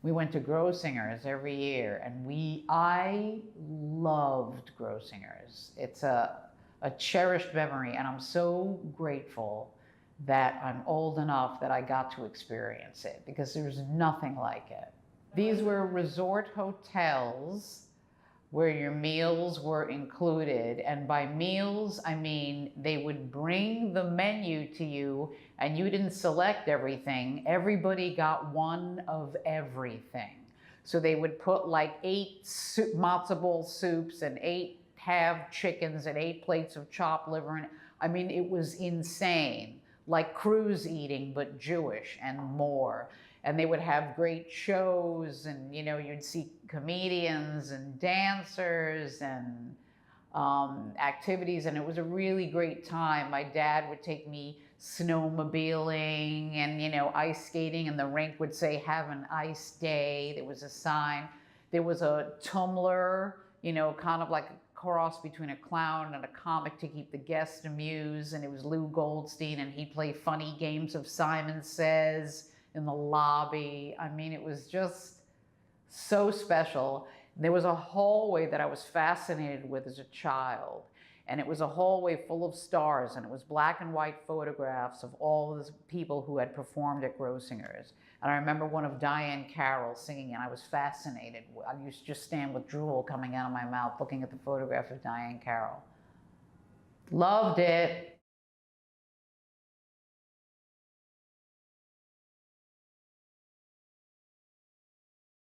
We went to Grossinger's every year, and I loved Grossinger's. It's a cherished memory, and I'm so grateful that I'm old enough that I got to experience it, because there's nothing like it. These were resort hotels where your meals were included. And by meals, I mean they would bring the menu to you and you didn't select everything. Everybody got one of everything. So they would put like 8 matzo ball soups and 8 halved chickens and 8 plates of chopped liver. And I mean, it was insane. Like cruise eating, but Jewish and more. And they would have great shows, and you'd see comedians and dancers and activities, and it was a really great time. My dad would take me snowmobiling and ice skating, and the rink would say, "Have an ice day." There was a sign. There was a tumbler, kind of like a cross between a clown and a comic to keep the guests amused, and it was Lou Goldstein, and he'd play funny games of Simon Says in the lobby. I mean, it was just so special. There was a hallway that I was fascinated with as a child, and it was a hallway full of stars, and it was black and white photographs of all the people who had performed at Grossinger's. And I remember one of Diane Carroll singing, and I was fascinated. I used to just stand with drool coming out of my mouth looking at the photograph of Diane Carroll. Loved it.